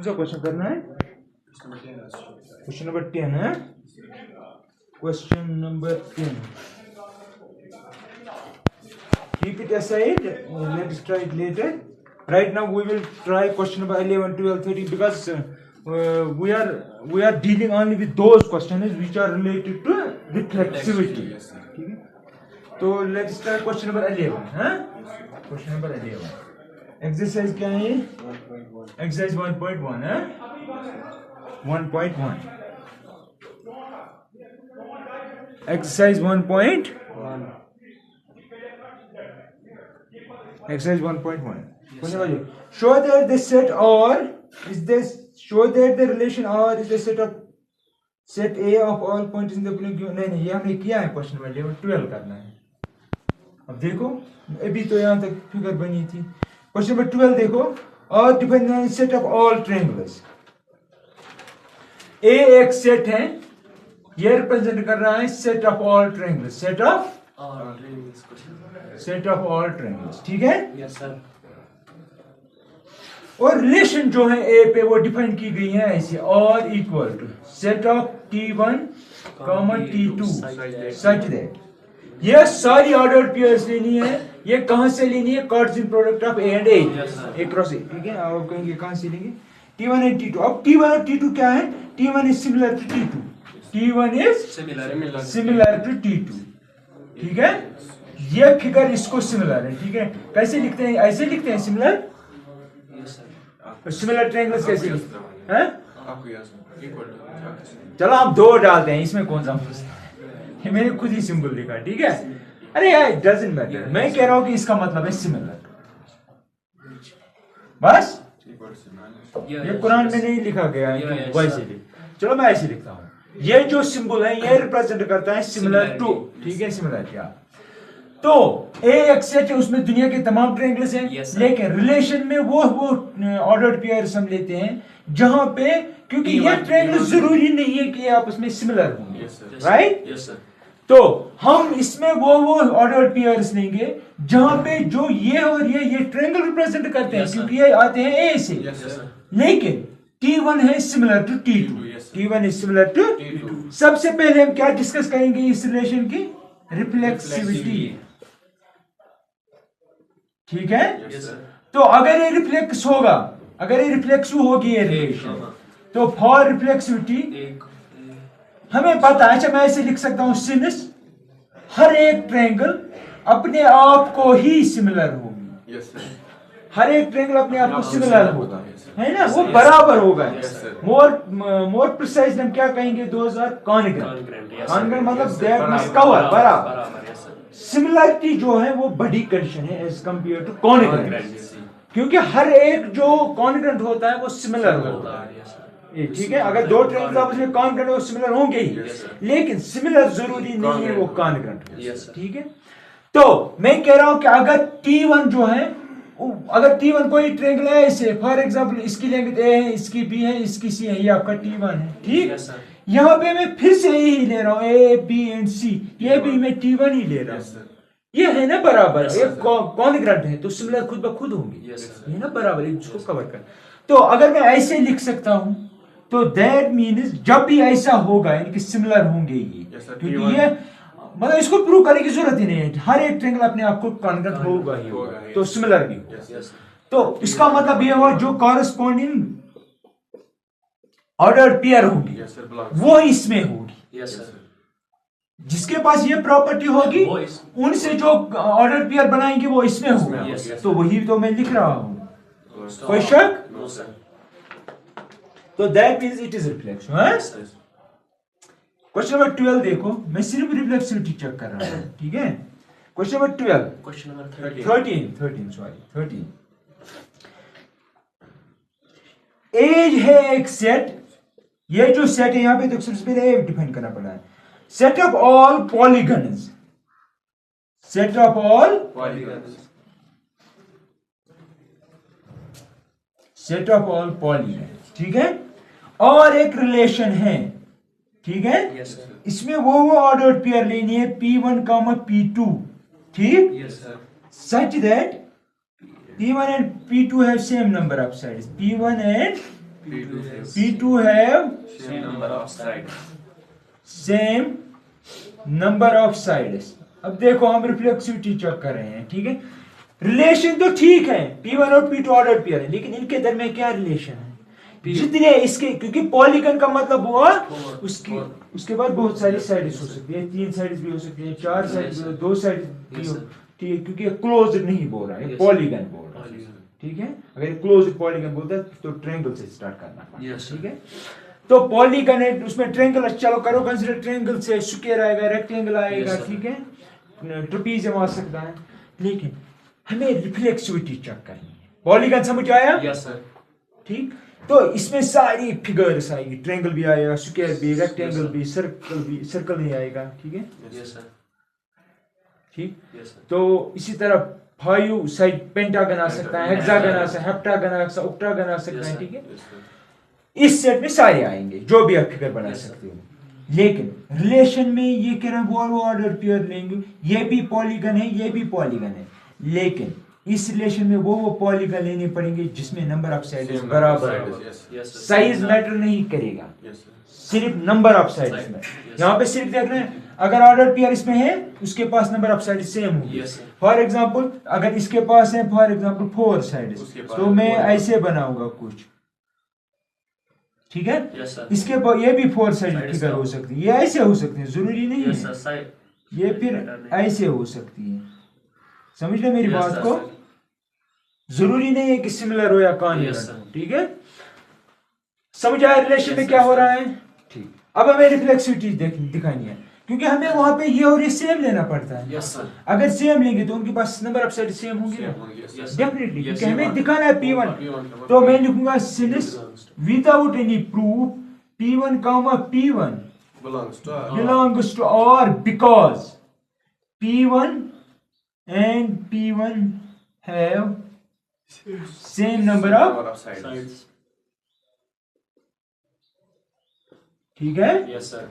सा क्वेश्चन करना है? क्वेश्चन नंबर 10 है। Question number 10. Keep it aside. Let's try it later. Right now we will try question number 11, 12, 13 because we are dealing only with those questions which are related to reflexivity. ठीक है? तो let's try question number 11. हाँ? Question number 11. Exercise क्या है? Exercise 1.1 है? 1.1. Exercise 1.1. Exercise 1.1. Show that the set R is this. Show that the relation R is the set A of all points in the plane. नहीं ये हमने किया है question में, लेवल 12 करना है. अब देखो अभी तो यहाँ तक फिगर बनी थी. क्वेश्चन नंबर 12 देखो. R depends on set of all triangles. A एक सेट है, ये रिप्रेजेंट कर रहा है set of all triangles. Set of all triangles. ठीक है? Yes sir. और रिलेशन जो है ए पे वो डिफाइन की गई है ऐसे. और equal to set of T1 common T2 such that. ये सारी ऑर्डर्ड पेयर्स लेनी है. ये कहां से लेनी है? Cartesian product of A and A. A cross ए. ठीक है? आप कहेंगे कहां से लेंगे? T1 and T2. अब T1 और T2 क्या है? T1 is similar to T2. T1 is similar to T2. ठीक है? ये फिगर इसको सिमिलर है. ठीक है? कैसे लिखते हैं? ऐसे लिखते हैं सिमिलर. सिमिलर ट्रायंगल्स कैसे लिखते हैं? चलो आप दो डालते हैं, इसमें कौन सा मसला है? मैंने खुद ही सिंबल लिखा. ठीक है? अरे यार इट डजंट मैटर. मैं कह रहा हूं कि इसका मतलब है सिमिलर. बस ये कुरान में नहीं लिखा गया है वैसे लिख. चलो मैं ऐसे लिखता हूं. ये जो सिंबल है ये रिप्रेजेंट करता है सिमिलर टू. ठीक है? सिमिलर क्या तो ए एक सेट है, उसमें दुनिया के तमाम ट्रायंगल्स हैं. लेकिन रिलेशन में वो ऑर्डर्ड पेयर्स हम लेते हैं जहां पे, क्योंकि ये ट्रायंगल जरूरी नहीं है कि आपस में सिमिलर होंगे. राइट? तो हम इसमें वो ऑर्डर्ड पेयर्स लेंगे जहां पे जो ये और ये ट्रायंगल रिप्रेजेंट करते हैं. क्योंकि ये आते हैं ए से. लेकिन T1 है similar to T2. T1 is similar to T2. सबसे पहले हम क्या डिस्कस करेंगे इस रिलेशन की? रिफ्लेक्सिविटी. ठीक है? तो अगर ये रिफ्लेक्स होगा, अगर ये रिफ्लेक्सिव होगी ये रिलेशन, तो फॉर रिफ्लेक्सिविटी हमें पता है. अच्छा मैं ऐसे लिख सकता हूं सिंस हर एक ट्रायंगल अपने आप को ही सिमिलर होगी. हर एक ट्रायंगल अपने आप को सिमिलर होगा, है ना? वो बराबर होगा. मोर प्रिसाइज हम क्या कहेंगे? Those are congruent. कॉन्ग्रुएंट मतलब दैट मींस कवर, बराबर. सिमिलरिटी जो है वो बड़ी कंडीशन है एज कंपेयर टू कॉन्ग्रुएंट. क्योंकि हर एक जो कॉन्ग्रुएंट होता है वो सिमिलर होता है. ठीक है? अगर दो ट्रायंगल्स आपस में कॉन्ग्रुएंट वो सिमिलर होंगे ही. लेकिन सिमिलर जरूरी नहीं है वो कॉन्ग्रुएंट. ठीक है? तो मैं कह रहा हूं कि अगर T1 जो है, अगर T1 कोई ट्रायंगल है ऐसे, फॉर एग्जांपल इसकी लेंथ A है, इसकी B है, इसकी C है, ये आपका T1 है. ठीक? यहाँ पे मैं फिर से यही ले रहा हूँ A, B एंड C. ये भी मैं T1 ही ले रहा हूँ. ये है ना बराबर. ये कॉन्ग्रुएंट है तो सिमिलर खुद ब खुद होंगे. ये ना बराबर, इसको कवर कर. तो अगर मैं ऐसे लिख सकता हूं तो दैट मीन्स जब भी ऐसा होगा यानी कि सिमिलर होंगे ये. क्योंकि ये मतलब इसको प्रूव करने की जरूरत ही नहीं है. हर एक ट्रायंगल अपने आप को कॉन्ग्रुएंट होगा ही होगा, तो सिमिलर भी होगा. तो इसका मतलब ये हुआ जो कॉरेस्पॉन्डिंग ऑर्डर्ड पेयर होगी वो इसमें होगी. जिसके पास ये प्रॉपर्टी होगी उनसे जो ऑर्डर पेयर बनाएंगे वो इसमें होगा. तो वही तो मैं लिख रहा हूं. कोई शक? तो that means it is reflection. Question number 12 देखो. मैं सिर्फ रिफ्लेक्सिविटी चेक कर रहा हूं. ठीक है? Question number 12. Question number 13 as है एक सेट. ये जो सेट है यहां पे तो सबसे पहले डिफाइन करना पड़ा है. Set of all polygons. Set of all polygons. Set of all polygons. ठीक है? और एक रिलेशन है. ठीक है? इसमें वो ऑर्डर्ड पेयर लेनी है P1, P2. ठीक? Such that P1 and P2 have same number of sides. P1 and P2 have same number of sides. अब देखो हम रिफ्लेक्सिविटी चेक कर रहे हैं, ठीक है। रिलेशन तो ठीक है, P1 और P2 ऑर्डर पेयर है, लेकिन इनके दरमियान क्या रिलेशन है? जितने इसके, क्योंकि पॉलीगन का मतलब हुआ उसके बाद बहुत सारी साइड्स हो सकती है, 3 साइड्स भी हो सकती है, 4 साइड्स भी, 2 साइड्स भी हो, ठीक है, क्योंकि क्लोज नहीं बोल रहा है, पॉलीगन बोल रहा है, ठीक है। अगर क्लोज पॉलीगन बोलता है तो ट्रायंगल से स्टार्ट करना पड़ता है, ठीक है। तो पॉलीगन है, उसमें ट्रायंगल, चलो करो कंसीडर, ट्रायंगल से स्क्वायर आएगा, रेक्टेंगल आएगा, ठीक है, ट्रेपीजियम आ सकता है, लेकिन हमें रिफ्लेक्सिविटी चेक करनी है। पॉलीगन समझ आया? Yes sir. ठीक, तो इसमें सारी फिगर्स आएगी, ट्रायंगल भी आएगा, स्क्वायर भी, रेक्टेंगल भी, सर्कल नहीं आएगा, ठीक है। Yes sir. ठीक, तो इसी तरह 5 साइड पेंटागन आ सकता है, हेक्सागन आ सकता है, हेप्टागन आ सकता है, ऑक्टागन आ सकता है, ठीक है। इस सेट में सारे आएंगे जो भी आप फिगर बना सकते हो, लेकिन रिलेशन में ये कह रहा है वो ऑर्डर पेयर लेंगे, ये भी पॉलीगन है, ये भी पॉलीगन है, लेकिन इस रिलेशन में वो पॉलीगन लेने पड़ेंगे जिसमें नंबर ऑफ साइड्स बराबर हो। साइज मैटर नहीं करेगा, सिर्फ नंबर ऑफ साइड्स में। यहाँ पे सिर्फ देख रहे हैं, अगर ऑर्डर पेयर इसमें है उसके पास नंबर ऑफ साइड्स सेम होंगे। फॉर एग्जांपल अगर इसके पास है फॉर एग्जांपल 4 साइड्स, तो मैं ऐसे बनाऊंगा कुछ, ठीक है। इसके पास ये भी 4 साइड फिगर हो सकती है, ये ऐसे हो सकती है, जरूरी नहीं है ये फिर ऐसे हो सकती है। समझ ले मेरी बात को, जरूरी नहीं है कि सिमिलर हो या कॉन्वेक्स हो, ठीक है। समझ आया रिलेशन में क्या हो रहा है? ठीक, अब हमें रिफ्लेक्सिविटी दिखानी है, क्योंकि हमें वहां पे ये और ये सेम लेना पड़ता है। अगर सेम लेंगे तो उनके पास नंबर ऑफ साइड सेम होंगे डेफिनेटली, क्योंकि हमें दिखाना है P1। तो मैं लिखूंगा since without any proof P1 belongs to R because P1 and P1 have same number of sides. ठीक है। Yes sir.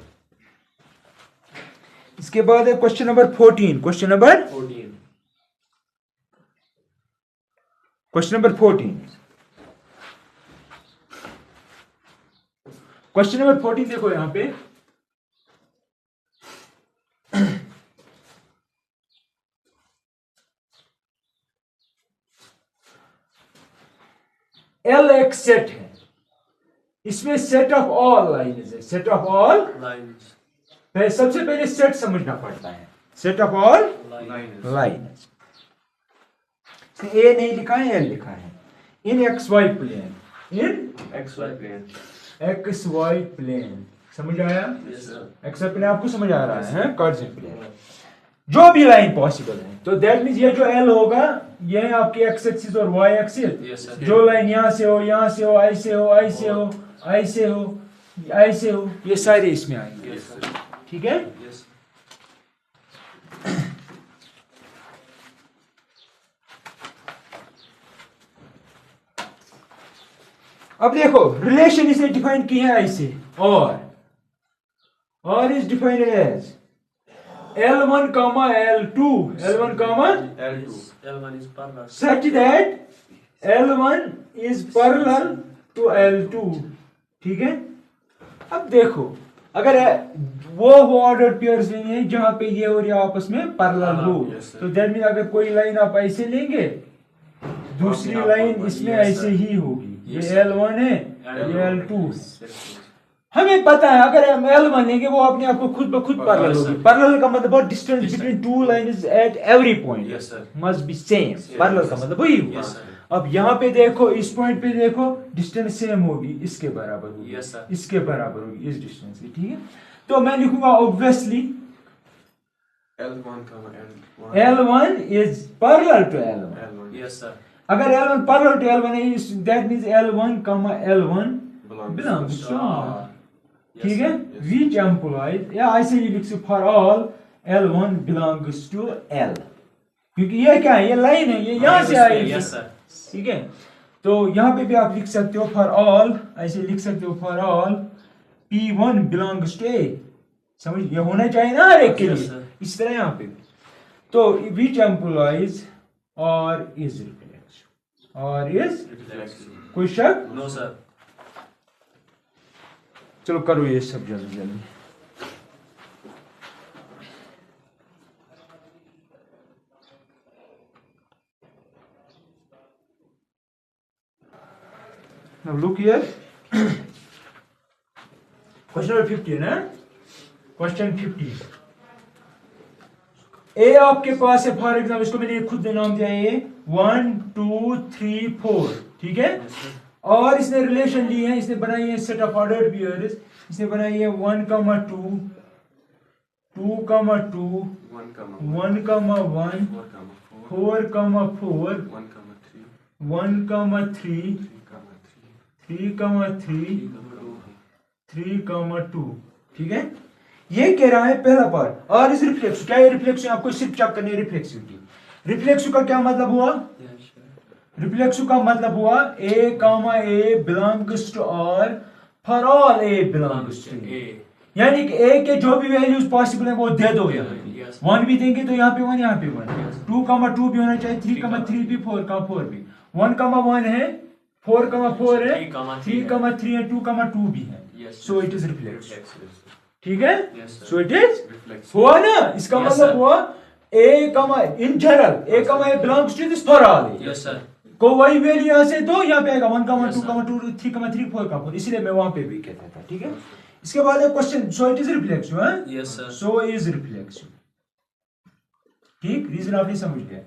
इसके बाद है question number 14। Question number 14 question number 14 देखो यहां पे L एक सेट है, इसमें सेट ऑफ ऑल लाइन्स है, सेट ऑफ ऑल लाइन्स। सबसे पहले सेट समझना पड़ता है, सेट ऑफ ऑल लाइन्स। ए नहीं लिखा है, एल लिखा है, इन एक्स वाई प्लेन, इन एक्स वाई प्लेन। समझ आया? एक्स वाई प्लेन आपको समझ आ रहा है, कार्टेशियन प्लेन, जो भी लाइन पॉसिबल है। तो दैट मींस ये जो एल होगा ये है आपकी एक्स एक्सिस और वाई एक्सिस, जो लाइन यहां से हो, यहां से हो, ऐसे हो, ऐसे हो, ऐसे हो, ऐसे हो, ये सारे इसमें आएंगे, ठीक है। अब देखो रिलेशन इसे डिफाइन की है ऐसे, और is defined as L1, L2, L1, L1 is parallel such that L1 is parallel to L2, ठीक है। अब देखो अगर वो ऑर्डर पेयर्स नहीं है जहां पे ये और ये आपस में पैरेलल हो, तो दैट मीन अगर कोई लाइन आप ऐसे लेंगे, दूसरी लाइन इसमें ऐसे ही होगी, ये L1 है, ये L2। हमें पता है अगर हम L1 लेंगे वो अपने आप को खुद ब खुद पैरेलल होगी। पैरेलल का मतलब distance between two lines at every point must be same, parallel का मतलब वही हुआ। अब यहाँ पे देखो, इस पॉइंट पे देखो डिस्टेंस सेम होगी, इसके बराबर होगी, इसके बराबर होगी, इस डिस्टेंस की, ठीक है। तो मैं लिखूंगा obviously L1 is parallel to L1। अगर L1 parallel to L1 है, that means L1, L1 belongs to R, ठीक है। Which implies, या ऐसे ही लिख सकते for all L1 belongs to L, क्योंकि ये क्या है, ये लाइन है, ये यहाँ से आएगी, ठीक है। तो यहाँ पे भी आप लिख सकते हो फॉर ऑल, ऐसे लिख सकते हो for all P1 belongs to A। समझ, ये होना चाहिए ना हर एक के लिए, इस तरह यहाँ पे। तो which implies or is reflexive, or is, कोई शक? No sir. चलो करो ये सब जल्दी जल्दी। Now look here. Question number 15 है। Question 15। ए आपके पास है, फॉर एग्जाम्पल इसको मैंने खुद नाम दिया है 1 2 3 4, ठीक है। और इसने रिलेशन ली है, इसने बनाई है सेट ऑफ ऑर्डर्ड पेयर्स, इसने बनाई है 1, 2 2, 2, 1, 1, 4, 4, 1, 3, 3, 3, 2, ठीक है। ये कह रहा है पहला पार्ट। और इस रिफ्लेक्स, क्या है रिफ्लेक्स, आपको सिर्फ चेक करनी है रिफ्लेक्सिविटी। रिफ्लेक्स का क्या मतलब हुआ? रिफ्लेक्स का मतलब हुआ A, A belongs to R for all A belongs to A। यानी कि A के जो भी वैल्यूज पॉसिबल है वो दे दो। यहाँ पे 1 भी देंगे तो यहाँ पे 1, यहाँ पे 1, 2, 2 भी होना चाहिए, 3, 3 भी, 4, 4 भी, 1, 1 है, 4, 4 है, 3, 3 है, 2, 2 भी है। सो इट इज रिफ्लेक्स, ठीक है। सो इट इज हुआ ना, इसका मतलब हुआ A, in general A, A belongs to this for all A। Yes sir. को वही वैल्यू यहाँ से दो, यहाँ पे आएगा 1, 2, 2, 3, 3, 4, 4, इसलिए मैं वहां पे भी कहता था, ठीक है। इसके बाद एक question, so it is reflexive, हाँ? Yes sir. So is reflexive, ठीक, रीजन आपने समझ लिया।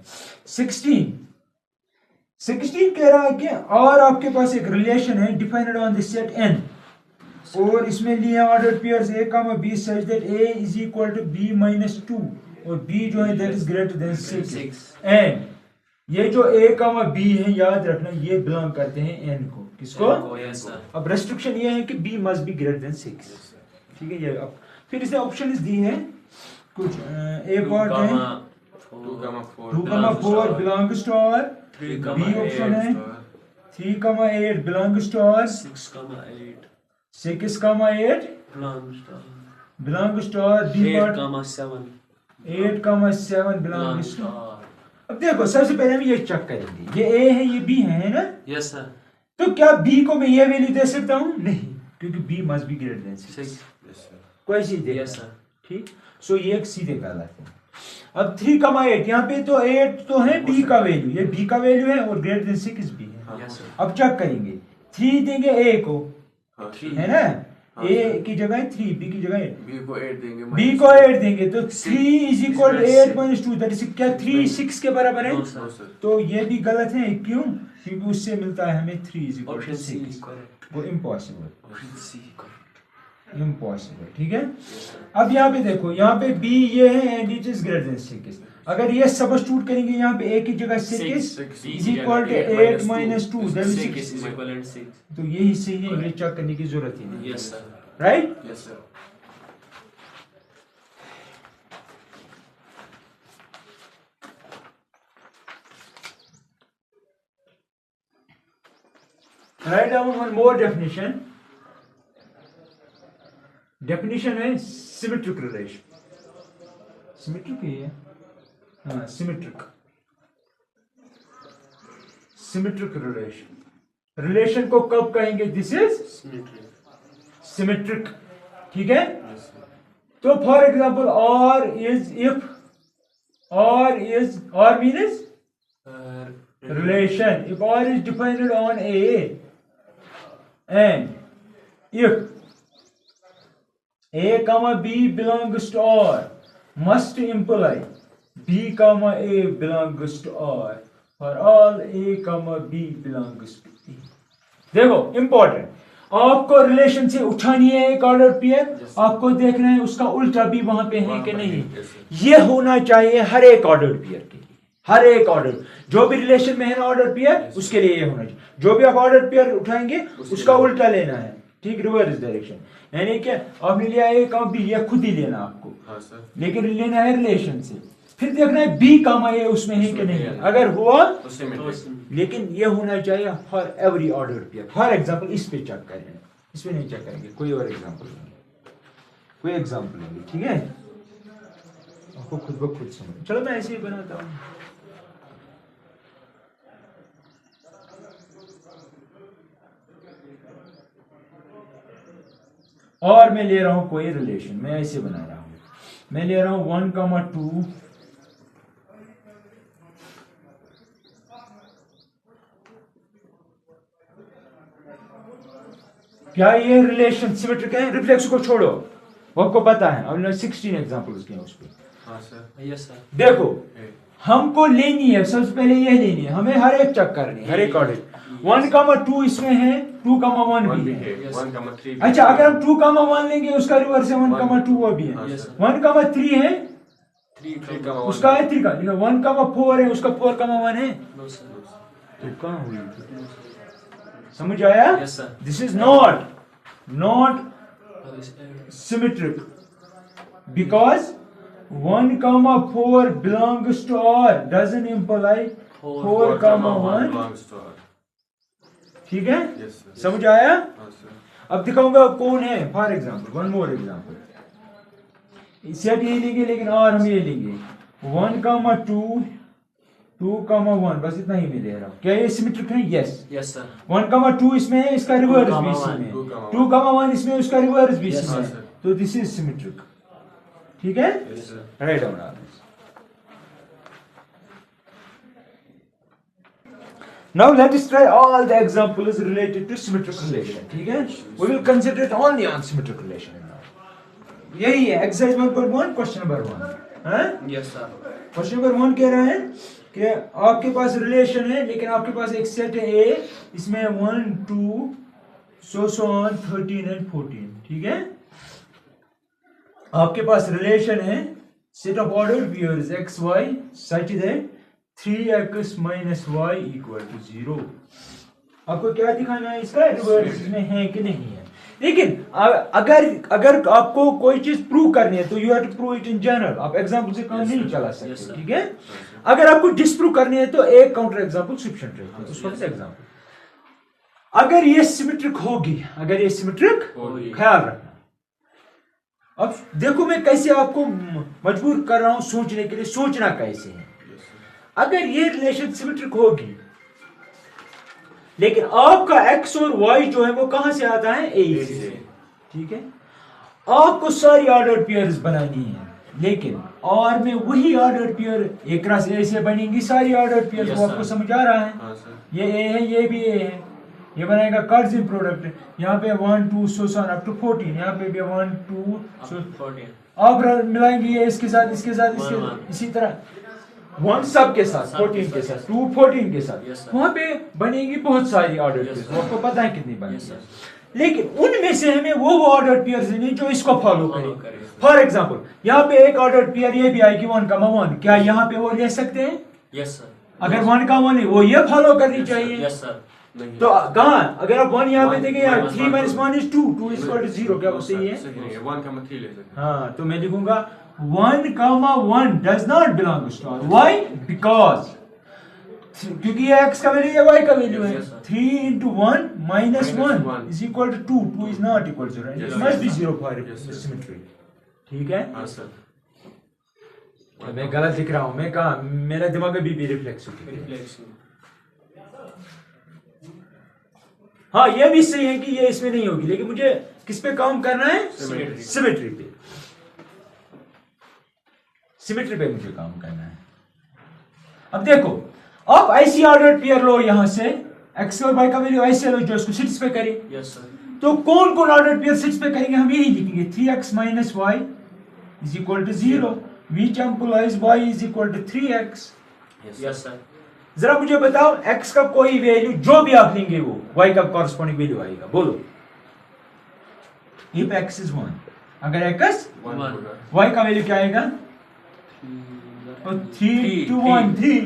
16 कह रहा है कि और आपके पास एक रिलेशन है defined on the set n, और इसमें लिए order pairs A, B such that A is equal to B minus 2 और B जो है that is greater than 6 and ये जो A, B है, याद रखना ये बिलोंग करते हैं n को, किसको? Yes sir. अब रेस्ट्रिक्शन ये है कि B must be greater than 6, ठीक है। ये अब फिर इसने ऑप्शंस दी है कुछ, A पार्ट है 2, 4 belongs to R, B option है 3, 8 belongs to R, 6, 8 6, 8 belongs to R, B part 7 belongs to. अब देखो सबसे पहले हम ये चेक करेंगे, ये A है, ये B है ना? Yes sir. तो क्या B को मैं ये वैल्यू दे सकता हूँ? नहीं, क्योंकि B must be greater than 6। कोई चीज दे, यस सर, ठीक। सो ये एक सीधे गलत है। अब 3, 8 यहाँ पे तो 8 तो है B का वैल्यू, ये B का वैल्यू है और ग्रेटर देन 6 भी है। Yes sir. अब चेक करेंगे, 3 देंगे A को, है ना, A की जगह 3, B की जगह 8, B को 8 देंगे तो 3 is equal 8 minus 2, that is क्या 3 6 के बराबर है? तो ये भी गलत है, क्यों? क्योंकि उससे मिलता है हमें 3 इज इक्वल टू 6, वो इम्पॉसिबल, ठीक है। अब यहाँ पे देखो, यहाँ पे B ये है and it is greater than 6। अगर ये सब्स्टिट्यूट करेंगे यहाँ पे A की जगह 6 is equal to 8 minus 2, that is 6। तो यही सही है, ये चेक करने की जरूरत ही नहीं। Yes sir. Right? Yes sir. Write down one more definition. Definition है symmetric relation. Symmetric ही है, हाँ symmetric. Symmetric relation. Relation को कब कहेंगे? This is symmetric. ठीक है? तो for example, or is if, or means relation. If or is dependent on A and if A, B belongs to R, must imply B, A belongs to R for all A, B belongs to A. देखो important, आपको relation से उठानी है एक order pair, आपको देखना है उसका उल्टा भी वहां पे है कि नहीं। ये होना चाहिए हर एक ऑर्डर पेयर के लिए, हर एक ऑर्डर, जो भी रिलेशन में है ना ऑर्डर पेयर, उसके लिए ये होना चाहिए। जो भी आप ऑर्डर पेयर उठाएंगे उसका उल्टा लेना है, ठीक, रिवर्स डायरेक्शन। यानी क्या, आपने लिया ए का बी, ये खुद ही लेना आपको, लेकिन लेना है रिलेशन से। फिर देखना है बी कामा ए उसमें है कि नहीं, अगर हुआ लेकिन ये होना चाहिए for every order pair. For example इस पे चेक करेंगे, इस पे नहीं चेक करेंगे, कोई और एग्जांपल लेंगे, कोई एग्जांपल लेंगे, ठीक है। आपको खुद ब खुद समझ, चलो मैं ऐसे ही बनाता हूँ। और मैं ले रहा हूं कोई रिलेशन, मैं ऐसे बना रहा हूं, मैं ले रहा हूं 1,2 क्या ये रिलेशन सिमेट्रिक है? रिफ्लेक्स को छोड़ो, वो आपको पता है, हमने 16 एग्जांपल्स किए उस पे। हाँ सर, यस सर। देखो हमको लेनी है, सबसे पहले ये लेनी है, हमें हर एक चेक करनी है, हर एक ऑर्डर। 1,2 इसमें है, 2,1 भी है। 1,3 अच्छा, अगर हम 2,1 लेंगे उसका रिवर्स है 1,2 वो भी है। 1,3 है, 3 उसका है 3 का, लेकिन 1,4 है, उसका 4,1 है। नो सर, तो कहाँ हुई? समझ आया? Yes sir. This is not symmetric because 1,4 belongs to R doesn't imply 4,1 belongs to R. ठीक है? Yes sir. समझ आया? हाँ सर। अब दिखाऊंगा कौन है। For example, one more example, set ये लेंगे लेकिन R हम ये लेंगे 1,2 2,1, बस इतना ही मैं ले रहा हूँ। क्या ये सिमेट्रिक है? यस। Yes sir. 1,2 इसमें है, इसका रिवर्स भी इसमें है, 2,1 2,1 इसमें, उसका रिवर्स भी Yes, इसमें है, sir. तो दिस इज सिमेट्रिक। ठीक है? Yes sir. राइट डाउन आप। Now let us try all the examples related to symmetric relation. ठीक है? We will concentrate only on symmetric relation now. यही है exercise 1.1 question number 1. हाँ? Yes sir. क्वेश्चन नंबर 1 कह रहा है कि आपके पास रिलेशन है, लेकिन आपके पास एक सेट है ए, इसमें 1 2 so on 13 and 14। ठीक है? आपके पास रिलेशन है set of order pairs x y such that 3x minus y equal to 0। आपको क्या दिखाना है? इसका रिवर्स इसमें है कि नहीं है। लेकिन अगर आपको कोई चीज प्रूव करनी है तो you have to prove it in general, आप एग्जांपल से काम नहीं चला सकते। ठीक है? अगर आपको डिस्प्रूव करनी है तो एक काउंटर एग्जांपल सफिशिएंट रहेगा, उस वक्त एग्जांपल। अगर ये सिमेट्रिक होगी, अगर ये सिमेट्रिक ख्याल रखना। अब देखो मैं कैसे आपको मजबूर कर रहा हूं सोचने के लिए, सोचना कैसे है। अगर ये रिलेशन सिमेट्रिक होगी, लेकिन आपका x और y जो है वो कहां से आता है? A से। ठीक है? आपको सारी ऑर्डर पेयर्स बनानी है, लेकिन और में वही ऑर्डर पेयर एक क्रॉस A से बनेंगी सारी ऑर्डर पेयर्स। वो आपको समझ आ रहा है? ये A है, ये भी A है, ये बनाएगा कार्टेशियन प्रोडक्ट। यहाँ पे 1 2 so on up to 14, यहाँ पे भी 1 2 so 14। आप मिलाएंगे ये इसके साथ, इसके साथ, इसी तरह 1 सब के साथ, 14 के साथ, 2 14 के साथ, वहां पे बनेगी बहुत सारी ऑर्डर पेयर्स। आपको पता है कितनी बनेगी, लेकिन उनमें से हमें वो ऑर्डर पेयर्स लेने जो इसको फॉलो करें। फॉर एग्जांपल, यहाँ पे एक ऑर्डर पेयर ये भी आएगी 1,1, क्या यहाँ पे वो ले सकते हैं? Yes sir. अगर 1,1 है वो ये फॉलो करनी चाहिए। Yes sir. तो कहाँ अगर आप 1 यहाँ पे देंगे यार 3 - 1 is 2, 2 is equal to 0, क्या वो सही है? 1,3 ले सकते। हाँ, तो मैं लिखूंगा 1,1 does not belong to R। Why? Because क्योंकि ये x का वैल्यू है, y का वैल्यू है। 3 into 1 minus 1 is equal to 2, 2 is not equal to 0, it must be 0 for symmetry। ठीक है? हाँ सर। मैं गलत लिख रहा हूँ, मैं कहा मेरा दिमाग में भी रिफ्लेक्सिव। हाँ, ये भी सही है कि ये इसमें नहीं होगी, लेकिन मुझे किस पे काम करना है? सिमेट्री पे। सिमेट्री पे मुझे काम करना है। अब देखो, आप ऐसी ऑर्डर पेयर लो, यहां से एक्स और वाई का वैल्यू ऐसे लो जो इसको सेटिस्फाई करे। Yes sir. तो कौन कौन ऑर्डर पेयर सेटिस्फाई करेंगे? हम यही लिखेंगे 3x minus y is equal to 0, which implies y is equal to 3x। Yes sir. जरा मुझे बताओ, x का कोई वैल्यू जो भी आप लेंगे वो y का कॉरस्पॉन्डिंग वैल्यू आएगा। बोलो, if x is 1, अगर x 1, y का वैल्यू क्या आएगा? 3 2 1 3।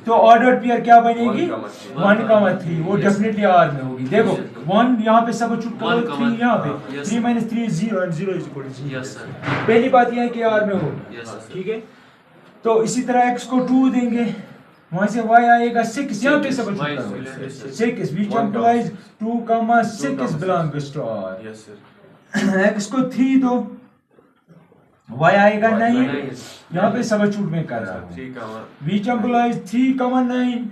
तो ऑर्डर पेयर क्या बनेगी? 1,3। वो डेफिनेटली R में होगी। देखो 1 यहाँ पे सब छूट कर 3 यहाँ पे, 3 - 3 is 0 and 0 is equal to 0। Yes sir. पहली बात यह है कि R में होगी। Yes sir. ठीक है? तो इसी तरह x को 2 देंगे, वहां से y आएगा 6, यहाँ पे सब छूट करो 6, which implies 2,6 belongs to R। Yes sir. x को 3 दो, y आएगा 9, यहाँ पे सब छूट में कर रहा हूँ, which implies 3,9।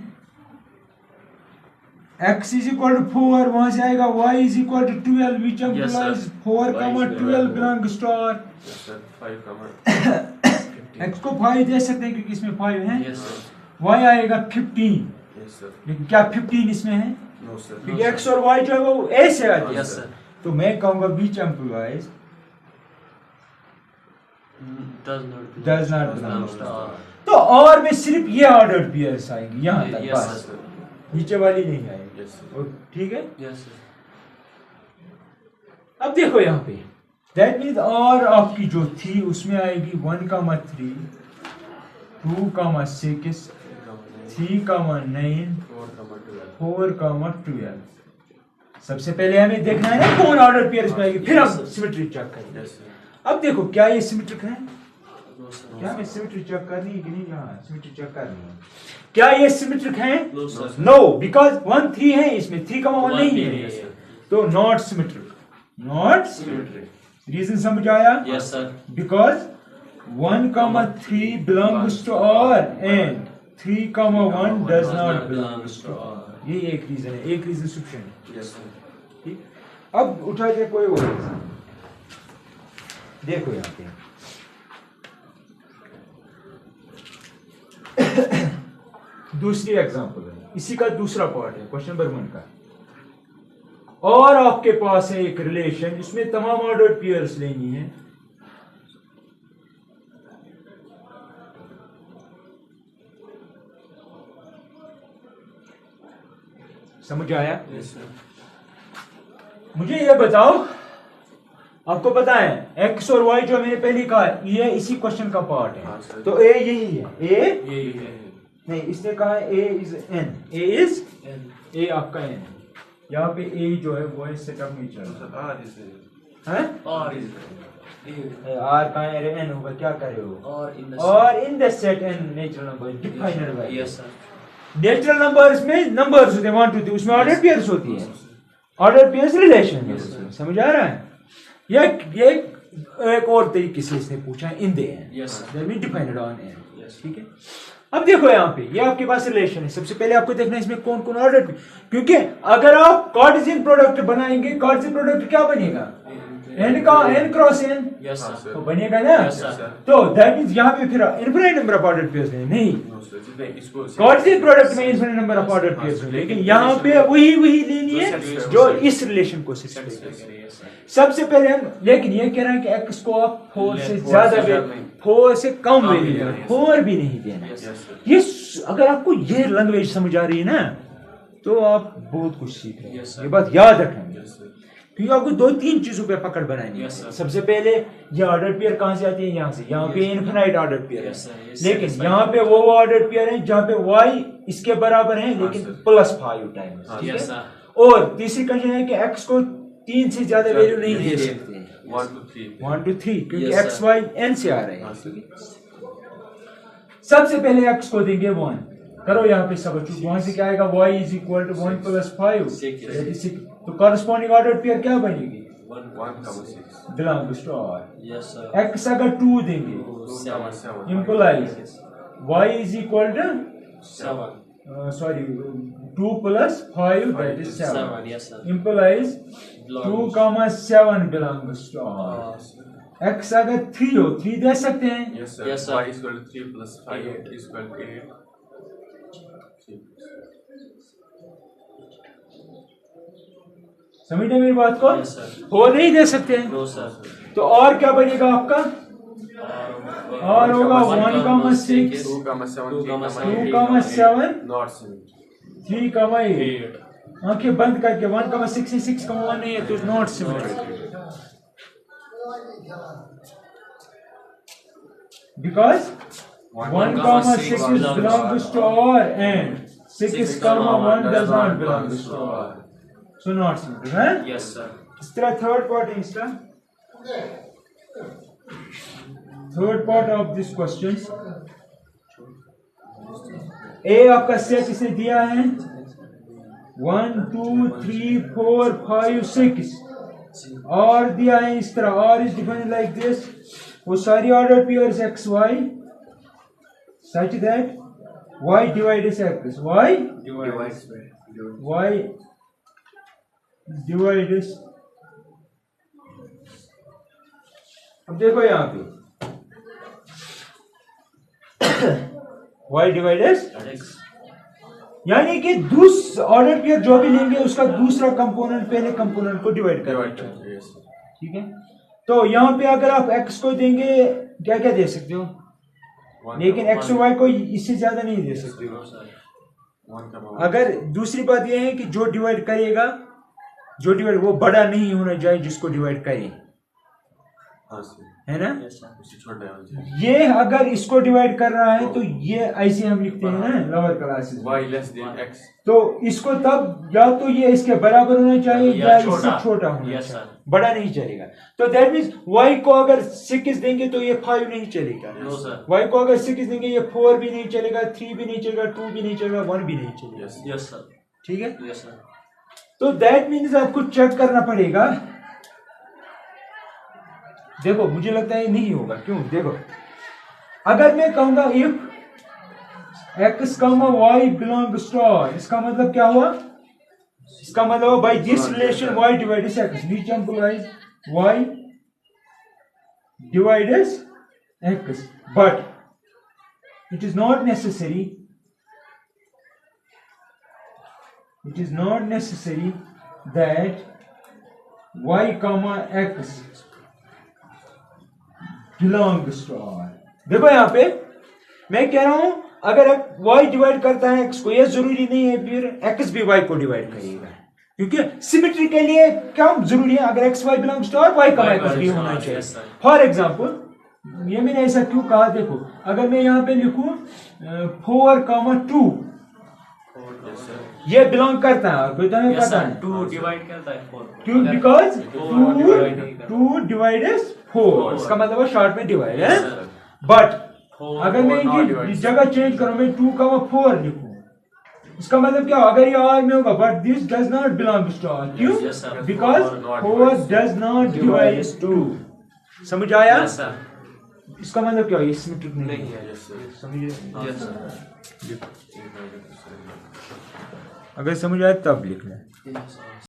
x is equal to 4, वहां से आएगा y is equal to 12, which Yes, sir. implies 4 comma 12 belongs to R. Yes, sir. 5 comma 15. x को 5 दे सकते हैं क्योंकि इसमें 5 है. Yes, sir. y आएगा 15, Yes, sir. लेकिन क्या 15 इसमें है? No, sir. क्योंकि x और y जो है वो a से आती है. Yes, sir. तो मैं कहूंगा which implies Does not belong to R. तो और में सिर्फ ये ऑर्डर्ड पेयर्स आएंगे यहाँ तक Yes, बस, sir. नीचे वाली नहीं आएगी. Yes, sir. और ठीक है. Yes, sir. अब देखो यहाँ पे दैट मीन्स और आपकी जो थी उसमें आएगी 1 कामा 3, 2 कामा 6, 3 कामा 9, 4 comma 12. 4 कामा 12. सबसे पहले हमें देखना है ना कौन ऑर्डर पेयर्स में आएगी, फिर हम सिमेट्री चेक करेंगे. Yes, sir. अब देखो क्या ये सिमेट्रिक है? No, sir. क्या हमें सिमेट्री चेक करनी है कि नहीं? हाँ, सिमेट्री चेक करनी है. क्या ये सिमेट्रिक है? No, sir. नो, बिकॉज 1 3 है इसमें, 3 कामा 1 नहीं है, Yes, sir. तो not symmetric. Not Symmetry. Reason समझ आया? Yes, sir. Because 1 comma 3 belongs to R and 3 comma 1 does not belong to R. ये एक रीजन है, एक रीजन सफिशिएंट. Yes, sir. ठीक. अब उठाते कोई और रीजन. देखो यहाँ पे दूसरी एग्जांपल है, इसी का दूसरा पार्ट है क्वेश्चन नंबर 1 का. और आपके पास है एक रिलेशन जिसमें तमाम ऑर्डर्ड पेयर्स लेनी है. समझ आया? Yes, sir. मुझे ये बताओ, आपको पता है x और y जो मैंने पहले कहा ये इसी क्वेश्चन का पार्ट है. हाँ, सर. तो a यही है. a ये है. नहीं, इसने कहा a is n. a is And a आपका n है. यहाँ पे a जो है वो सेटअप नहीं चल sir, रहा R is there. है. R is there. r कहाँ है? अरे n होगा, क्या करे हो? R in the और in the set n natural number defined by. Yes, sir. Natural numbers में नंबर्स होते हैं 1 2 3, उसमें ऑर्डर पेयर्स होती है. ऑर्डर पेयर्स रिलेशन है. Yes, sir. समझ आ रहा है? ये एक और तरीके से इसने पूछा है in the end. Yes, sir. That mean defined on and. Yes. ठीक है. अब देखो यहाँ पे ये आपके पास रिलेशन है. सबसे पहले आपको देखना है इसमें कौन कौन ऑर्डर, क्योंकि अगर आप कार्टेशियन प्रोडक्ट बनाएंगे, कार्टेशियन प्रोडक्ट क्या बनेगा? n का n क्रॉस n Yes, तो sir. बनेगा ना. Yes, sir. तो दैट मींस यहाँ पे फिर infinite number of order pairs नहीं. No, sir. इसको कार्टेशियन प्रोडक्ट में infinite number of order pairs होंगे, लेकिन यहाँ पे वही लेनी है जो इस रिलेशन को सेटिस्फाई करे. Yes, sir. सबसे पहले हम, लेकिन ये कह रहे हैं कि x को आप 4 से ज्यादा 4 से कम वैल्यू देना, 4 भी नहीं देना. Yes, sir. ये अगर आपको ये लैंग्वेज समझ आ रही है ना तो आप बहुत कुछ सीख रहे हैं. Yes, sir. ये बात याद रखना. Yes, sir. क्योंकि आपको 2-3 चीजों पे पकड़ बनानी है. Yes, sir. सबसे पहले ये ऑर्डर पेयर कहां से आती है? यहाँ से. यहाँ पे इनफिनाइट ऑर्डर पेयर है. Yes, sir. Yes, लेकिन sir. यहाँ पे वो ऑर्डर पेयर है जहाँ पे y इसके बराबर है लेकिन sir. +5 टाइम्स. Yes, sir. और तीसरी कंडीशन है कि x को 3 से ज्यादा वैल्यू नहीं दे सकते. 1 to 3. 1 to 3 क्योंकि Yes, x sir. y n से आ रहे हाँ, हैं. sir. सबसे पहले x को देंगे 1. करो यहाँ पे सब बच्चों, वहां से क्या आएगा? y is equal to 1 + 5 Six. that is 6. तो कॉरेस्पॉन्डिंग ऑर्डर पेयर क्या बनेगी? 1 comma 6. Belongs to R. Yes, sir. x अगर 2 देंगे 2 comma 7. implies y is equal to 7. sorry 2 + 5 that is 7. 7. Yes, sir. implies 2 comma 7 belongs to R. x अगर 3 हो, 3 दे सकते हैं. Yes, sir. Yes, sir. Y is equal to 3 plus 5 is equal to 8. समझ रहे मेरी बात को? Yes, sir. हो नहीं दे सकते हैं. No, sir. तो और क्या बनेगा आपका? और होगा 1 comma 6 2 comma 7. 2 comma 2 comma 7 Not 7. 3 comma 8. 8. आंखें बंद करके 1 comma 6 है, 6 comma 1 नहीं है तो not symmetric. Because 1 comma 6 is belongs to R and 6 comma 1 does not belong to R. So not symmetric, है? Yes, sir. इस तरह थर्ड पार्ट है इसका. Third part of this question. ए आपका सेट इसने दिया है 1 2 3 4 5 6 और दिया है इस तरह. और इज डिफाइंड लाइक दिस. वो सारी order pairs x y such that y divided x y Divides by. y divides, अब देखो यहाँ पे y डिवाइड्स, यानी कि दूसरा ऑर्डर पे जो भी लेंगे उसका दूसरा कंपोनेंट पहले कंपोनेंट को डिवाइड करेगा। ठीक है, तो यहाँ पे अगर आप x को देंगे क्या क्या दे सकते हो, लेकिन x और y को इससे ज्यादा नहीं दे सकते हो। अगर दूसरी बात यह है कि जो डिवाइड करेगा, जो डिवाइड वो बड़ा नहीं होना चाहिए जिसको डिवाइड करें, है ना। ये अगर इसको डिवाइड कर रहा है तो ये ऐसे हम लिखते हैं ना lower classes, y less than x, तो इसको तब या तो ये इसके बराबर होना चाहिए या इससे छोटा होना चाहिए, बड़ा नहीं चलेगा। तो दैट मीन्स y को अगर 6 देंगे तो ये 5 नहीं चलेगा, y को अगर 6 देंगे ये 4 भी नहीं चलेगा, 3 भी नहीं चलेगा, 2 भी नहीं चलेगा, 1 भी नहीं चलेगा। ठीक है, तो दैट मीन्स आपको चेक करना पड़ेगा। देखो मुझे लगता है नहीं होगा, क्यों, देखो अगर मैं कहूंगा if x, y belongs to r, इसका मतलब क्या हुआ, इसका मतलब by this relation y divides x, नीचे हम बोलाइज y divides x, but it is not necessary, it is not necessary that y comma x belongs to r। देखो यहाँ पे मैं कह रहा हूं अगर y डिवाइड करता है x को, ये जरूरी नहीं है फिर x भी y को डिवाइड करेगा, क्योंकि सिमेट्री के लिए क्या जरूरी है, अगर x y belongs to r, y का y भी होना चाहिए। फॉर एग्जाम्पल ये मैंने ऐसा क्यों कहा, देखो अगर मैं यहाँ पे लिखूं 4, 2, ये बिलोंग करता है, और तुम्हें पता है 2 डिवाइड करता है 4, क्यों, बिकॉज 2 डिवाइड्स 4, इसका मतलब शॉर्ट में डिवाइड है। बट अगर मैं इनकी जगह चेंज करूं, मैं 2, 4 लिखूं, इसका मतलब क्या, अगर ये r में होगा, but this does not belongs to r, क्यों, बिकॉज 4 डज नॉट डिवाइड्स 2। समझ आया, इसका मतलब क्या, ये सिमेट्रिक नहीं है, समझ, अगर समझ आए तब लिखना।